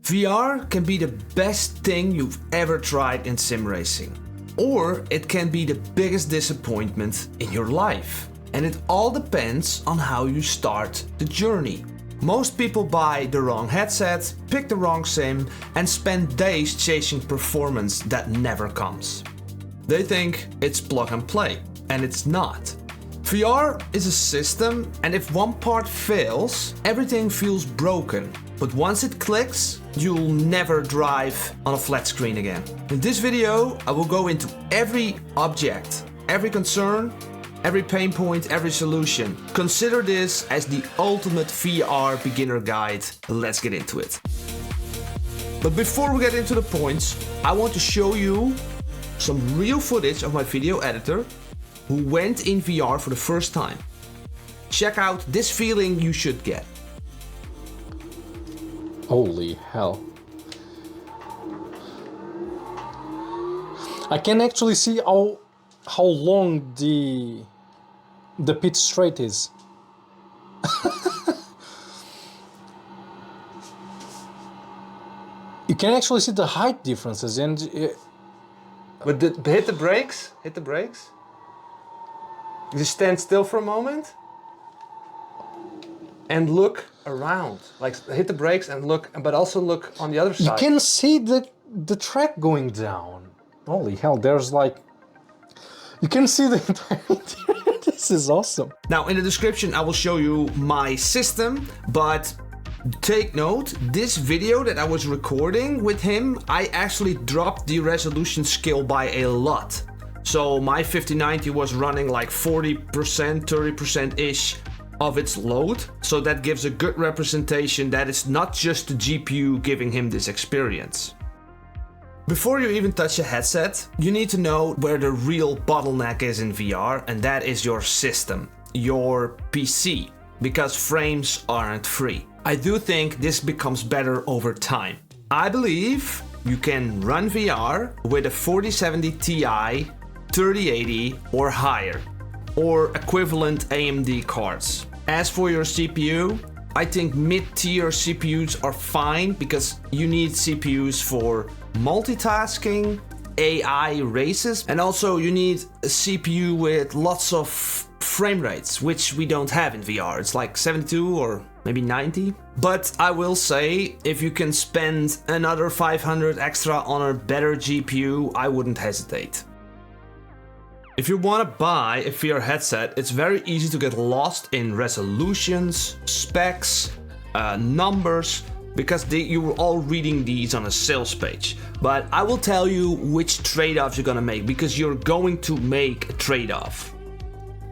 VR can be the best thing you've ever tried in sim racing, or it can be the biggest disappointment in your life. And it all depends on how you start the journey. Most people buy the wrong headset, pick the wrong sim, and spend days chasing performance that never comes. They think it's plug and play, and it's not. VR is a system, and if one part fails, everything feels broken. But once it clicks, you'll never drive on a flat screen again. In this video, I will go into every object, every concern, every pain point, every solution. Consider this as the ultimate VR beginner guide. Let's get into it. But before we get into the points, I want to show you some real footage of my video editor who went in VR for the first time. Check out this feeling you should get. Holy hell. I can actually see how long the pit straight is. You can actually see the height differences and But hit the brakes, hit the brakes. Just stand still for a moment and look around. Like hit the brakes and look, but also look on the other side. you can see the track going down. Holy hell, there's like... You can see the entire... This is awesome. Now in the description I will show you my system, but take note, this video that I was recording with him, I actually dropped the resolution scale by a lot. So my 5090 was running like 40%, 30%-ish of its load. So that gives a good representation that it's not just the GPU giving him this experience. Before you even touch a headset, you need to know where the real bottleneck is in VR, and that is your system, your PC, because frames aren't free. I do think this becomes better over time. I believe you can run VR with a 4070 Ti, 3080 or higher, or equivalent AMD cards. As for your CPU, I think mid-tier CPUs are fine because you need CPUs for multitasking, AI races, and also you need a CPU with lots of frame rates, which we don't have in VR. It's like 72 or maybe 90. But I will say, if you can spend another 500 extra on a better GPU, I wouldn't hesitate. If you want to buy a VR headset, it's very easy to get lost in resolutions, specs, numbers, because you're all reading these on a sales page. But I will tell you which trade-offs you're gonna make, because you're going to make a trade-off.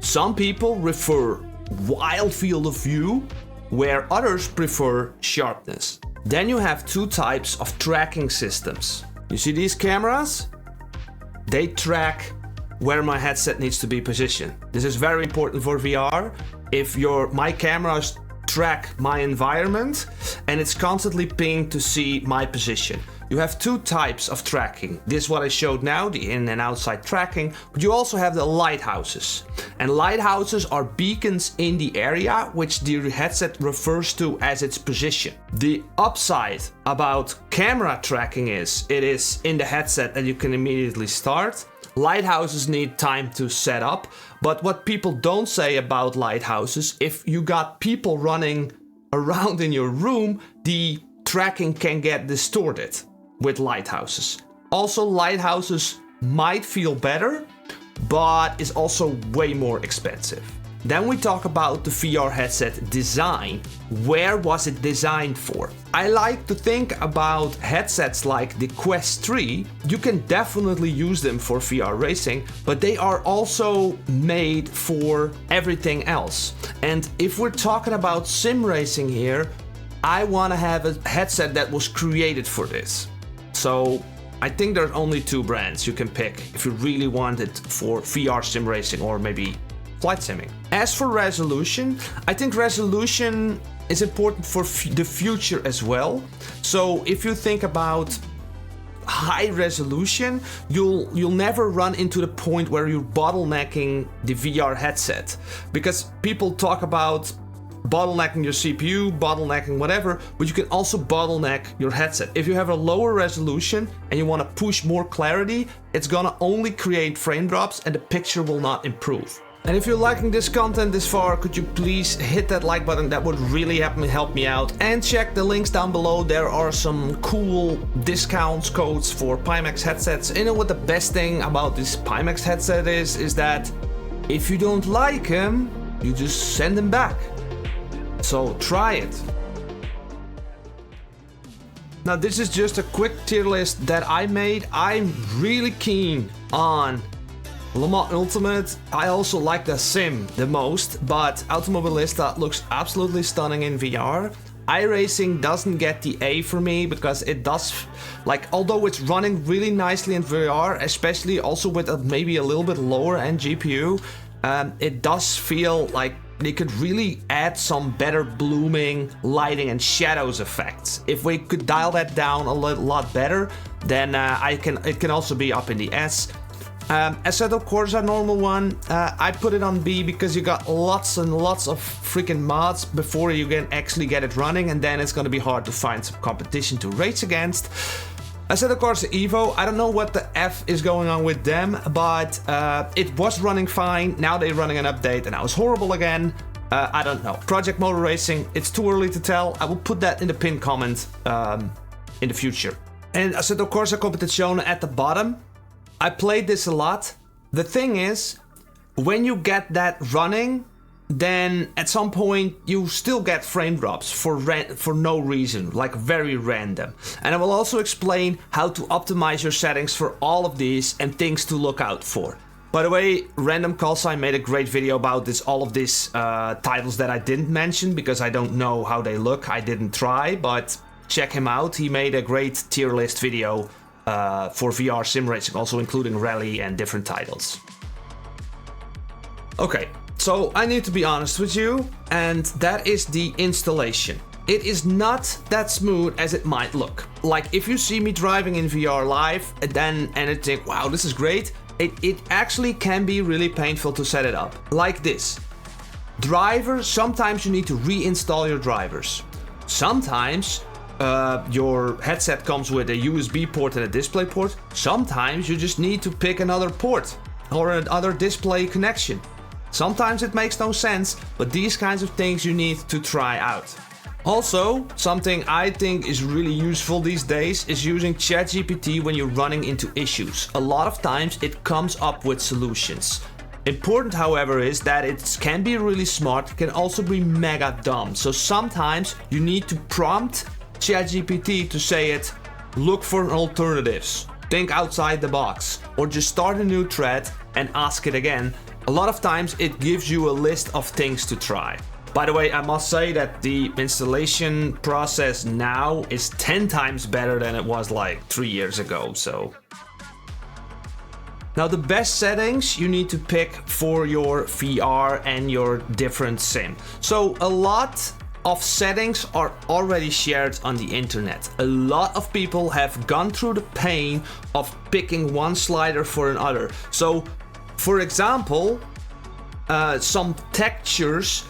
Some people prefer wild field of view, where others prefer sharpness. Then you have two types of tracking systems. You see these cameras? They track where my headset needs to be positioned. This is very important for VR. If my cameras track my environment and it's constantly pinged to see my position. You have two types of tracking. This is what I showed now, the in and outside tracking, but you also have the lighthouses. And lighthouses are beacons in the area which the headset refers to as its position. The upside about camera tracking is it is in the headset and you can immediately start. Lighthouses need time to set up, but what people don't say about lighthouses, if you got people running around in your room, the tracking can get distorted with lighthouses. Also, lighthouses might feel better, but is also way more expensive. Then we talk about the VR headset design. Where was it designed for? I like to think about headsets like the Quest 3. You can definitely use them for VR racing, but they are also made for everything else. And if we're talking about sim racing here, I want to have a headset that was created for this. So I think there's only two brands you can pick if you really want it for VR sim racing or maybe flight simming. As for resolution, I think resolution is important for the future as well. So if you think about high resolution, you'll never run into the point where you're bottlenecking the VR headset, because people talk about bottlenecking your CPU, bottlenecking whatever, but you can also bottleneck your headset. If you have a lower resolution and you want to push more clarity, it's gonna only create frame drops and the picture will not improve. And if you're liking this content this far, could you please hit that like button? That would really help me out. And check the links down below. There are some cool discounts, codes for Pimax headsets. And you know what the best thing about this Pimax headset is that if you don't like them, you just send them back. So try it. Now this is just a quick tier list that I made. I'm really keen on Le Mans Ultimate. I also like the Sim the most, but Automobilista looks absolutely stunning in VR. iRacing doesn't get the A for me because it does, like, although it's running really nicely in VR, especially also with maybe a little bit lower end GPU, it does feel like they could really add some better blooming, lighting and shadows effects. If we could dial that down a lot better, then it can also be up in the S. Assetto Corsa normal one, I put it on B because you got lots and lots of freaking mods before you can actually get it running, and then it's gonna be hard to find some competition to race against. Assetto Corsa Evo, I don't know what the F is going on with them, but it was running fine. Now they're running an update and now it's horrible again. I don't know. Project Motor Racing, it's too early to tell. I will put that in the pinned comment in the future. And Assetto Corsa Competizione at the bottom. I played this a lot. The thing is, when you get that running, then at some point you still get frame drops for no reason, like very random. And I will also explain how to optimize your settings for all of these and things to look out for. By the way, Random Callsign made a great video about this, all of these titles that I didn't mention because I don't know how they look. I didn't try, but check him out. He made a great tier list video for VR SimRacing, also including rally and different titles. Okay, so I need to be honest with you, and that is the installation. It is not that smooth as it might look. Like if you see me driving in VR live and you think, wow, this is great, it actually can be really painful to set it up. Like this. Drivers, sometimes you need to reinstall your drivers. Sometimes your headset comes with a USB port and a display port. Sometimes you just need to pick another port or another display connection. Sometimes it makes no sense, but these kinds of things you need to try out. Also, something I think is really useful these days is using ChatGPT when you're running into issues. A lot of times it comes up with solutions. Important, however, is that it can be really smart, it can also be mega dumb. So sometimes you need to prompt ChatGPT to say it, look for alternatives, think outside the box, or just start a new thread and ask it again. A lot of times it gives you a list of things to try. By the way, I must say that the installation process now is 10 times better than it was like 3 years ago, so. Now the best settings you need to pick for your VR and your different sim. So a lot of settings are already shared on the internet. A lot of people have gone through the pain of picking one slider for another. So for example, some textures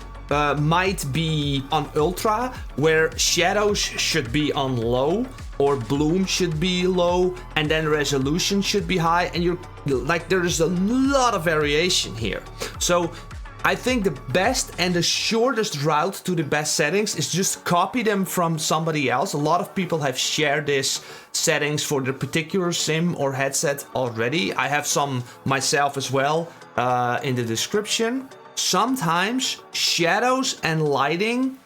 might be on ultra, where shadows should be on low, or bloom should be low, and then resolution should be high, and you're like, there's a lot of variation here. So I think the best and the shortest route to the best settings is just copy them from somebody else. A lot of people have shared these settings for the particular sim or headset already. I have some myself as well in the description. Sometimes shadows and lighting,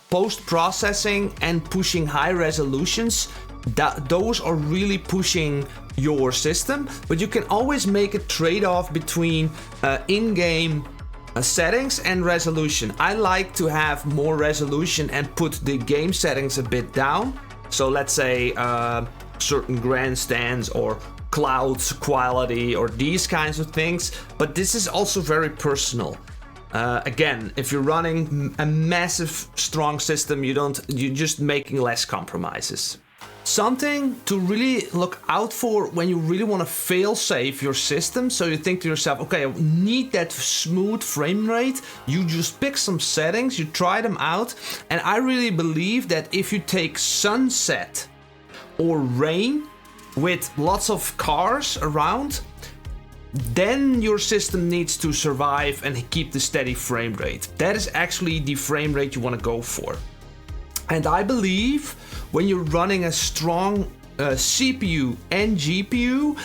post-processing and pushing high resolutions, those are really pushing your system, but you can always make a trade-off between in-game settings and resolution. I like to have more resolution and put the game settings a bit down. So let's say certain grandstands or clouds quality or these kinds of things, but this is also very personal. Again, if you're running a massive strong system, you're just making less compromises. Something to really look out for when you really want to fail safe your system. So you think to yourself, okay, I need that smooth frame rate. You just pick some settings, you try them out. And I really believe that if you take sunset or rain with lots of cars around, then your system needs to survive and keep the steady frame rate. That is actually the frame rate you want to go for. And I believe when you're running a strong CPU and GPU,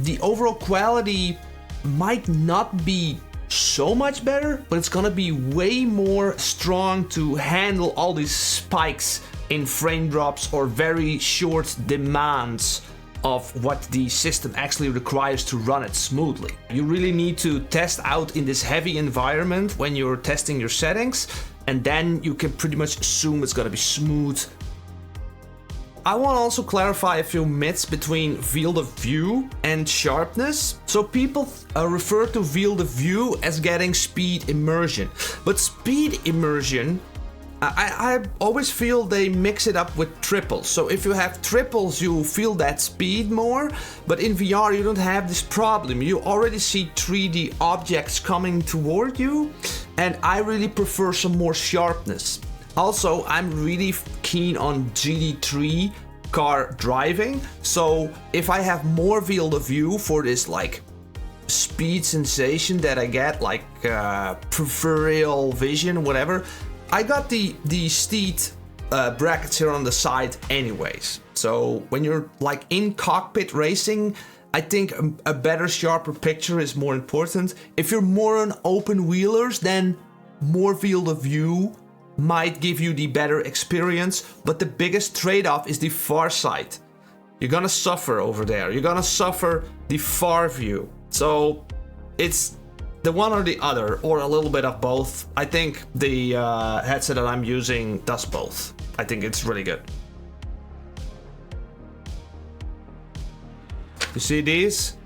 the overall quality might not be so much better, but it's gonna be way more strong to handle all these spikes in frame drops or very short demands of what the system actually requires to run it smoothly. You really need to test out in this heavy environment when you're testing your settings, and then you can pretty much assume it's gonna be smooth. I want to also clarify a few myths between field of view and sharpness. So people refer to field of view as getting speed immersion, but speed immersion, I always feel they mix it up with triples. So if you have triples, you feel that speed more, but in VR you don't have this problem. You already see 3D objects coming toward you, and I really prefer some more sharpness. Also, I'm really keen on GT3 car driving, so if I have more field of view for this like speed sensation that I get, like peripheral vision, whatever, I got the seat brackets here on the side anyways. So when you're like in cockpit racing, I think a better, sharper picture is more important. If you're more on open wheelers, then more field of view might give you the better experience, but the biggest trade-off is the far sight. You're gonna suffer over there. You're gonna suffer the far view. So it's the one or the other, or a little bit of both. I think the headset that I'm using does both. I think it's really good. You see these?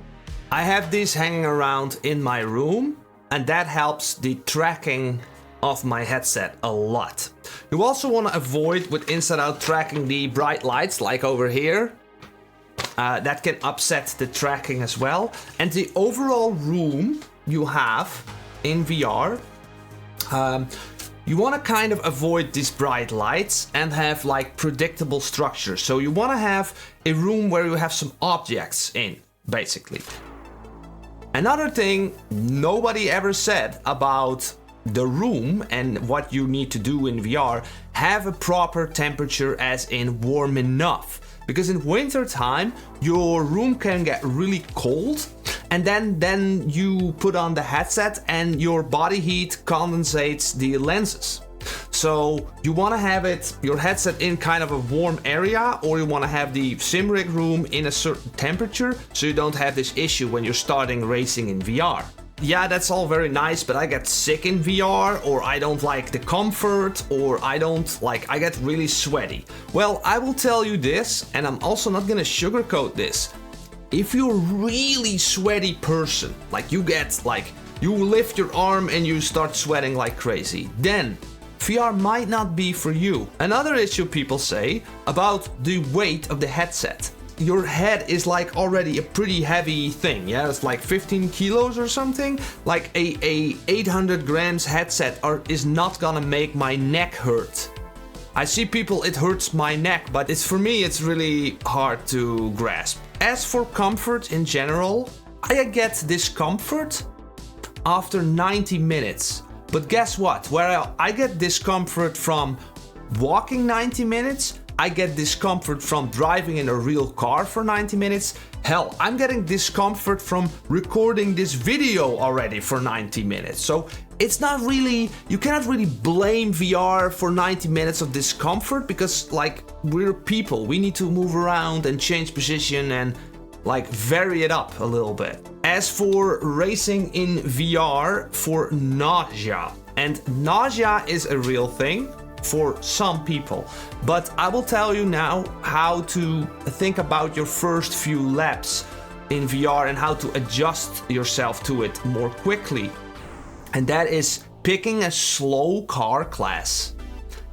I have these hanging around in my room, and that helps the tracking of my headset a lot. You also want to avoid with inside out tracking the bright lights like over here. That can upset the tracking as well. And the overall room you have in VR, you want to kind of avoid these bright lights and have like predictable structures. So you want to have a room where you have some objects in, basically. Another thing nobody ever said about the room and what you need to do in VR, have a proper temperature, as in warm enough. Because in winter time, your room can get really cold, and then you put on the headset and your body heat condensates the lenses. So you want to have your headset in kind of a warm area, or you want to have the sim rig room in a certain temperature, so you don't have this issue when you're starting racing in VR. Yeah, that's all very nice, but I get sick in VR, or I don't like the comfort, or I get really sweaty. Well, I will tell you this, and I'm also not gonna sugarcoat this. If you're a really sweaty person, like you lift your arm and you start sweating like crazy, then VR might not be for you. Another issue people say about the weight of the headset. Your head is like already a pretty heavy thing, yeah? It's like 15 kilos or something. Like a 800 grams headset is not gonna make my neck hurt. I see people, it hurts my neck, but for me, it's really hard to grasp. As for comfort in general, I get discomfort after 90 minutes. But guess what? Where I get discomfort from walking 90 minutes, I get discomfort from driving in a real car for 90 minutes. Hell, I'm getting discomfort from recording this video already for 90 minutes. So it's not really, you cannot really blame VR for 90 minutes of discomfort, because like we're people, we need to move around and change position and like vary it up a little bit. As for racing in VR for nausea, and nausea is a real thing for some people, but I will tell you now how to think about your first few laps in VR and how to adjust yourself to it more quickly. And that is picking a slow car class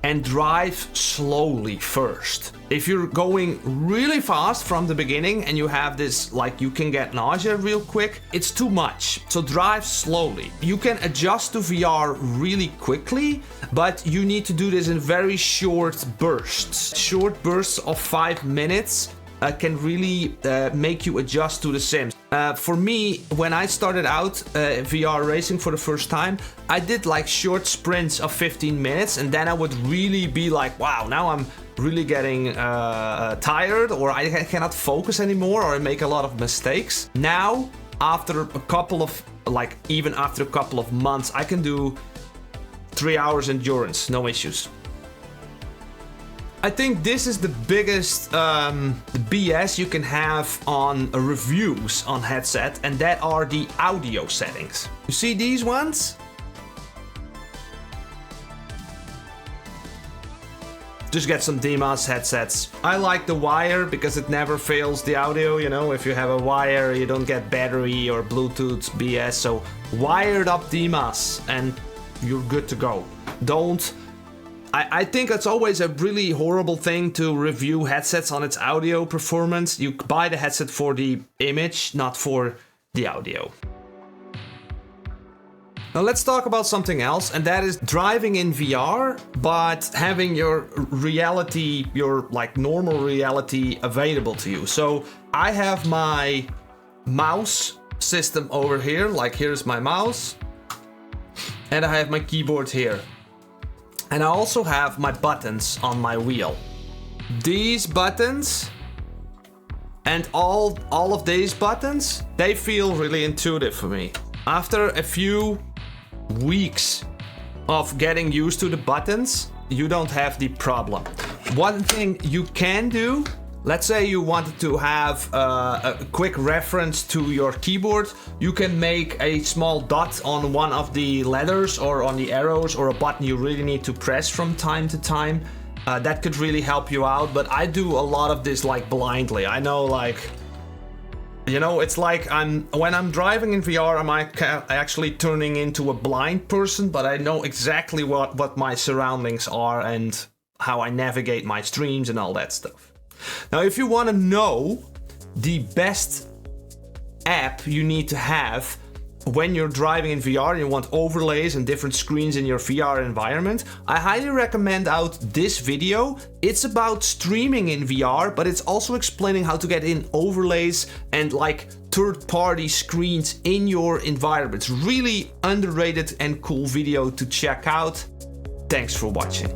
and drive slowly first. If you're going really fast from the beginning and you have this, like, you can get nausea real quick, it's too much. So drive slowly. You can adjust to VR really quickly, but you need to do this in very short bursts. Short bursts of 5 minutes can really make you adjust to the sims. For me, when I started out VR racing for the first time, I did like short sprints of 15 minutes, and then I would really be like, wow, now I'm really getting tired, or I cannot focus anymore, or I make a lot of mistakes. Now, after a couple of, like, even after a couple of months, I can do 3 hours endurance, no issues. I think this is the biggest BS you can have on reviews on headset, and that are the audio settings. You see these ones? Just get some DMAS headsets. I like the wire because it never fails the audio, you know, if you have a wire you don't get battery or Bluetooth BS, so wired up DMAS and you're good to go. I think it's always a really horrible thing to review headsets on its audio performance. You buy the headset for the image, not for the audio. Now let's talk about something else, and that is driving in VR, but having your reality, your like normal reality available to you. So I have my mouse system over here, like here's my mouse, and I have my keyboard here. And I also have my buttons on my wheel. These buttons and all of these buttons, they feel really intuitive for me. After a few weeks of getting used to the buttons, you don't have the problem. One thing you can do, let's say you wanted to have a quick reference to your keyboard, you can make a small dot on one of the letters or on the arrows or a button you really need to press from time to time. That could really help you out, but I do a lot of this like blindly. I know, like, you know, it's like when I'm driving in VR, I'm actually turning into a blind person, but I know exactly what my surroundings are and how I navigate my streams and all that stuff. Now, if you want to know the best app you need to have when you're driving in VR and you want overlays and different screens in your VR environment, I highly recommend out this video. It's about streaming in VR, but it's also explaining how to get in overlays and like third-party screens in your environment. It's really underrated and cool video to check out. Thanks for watching.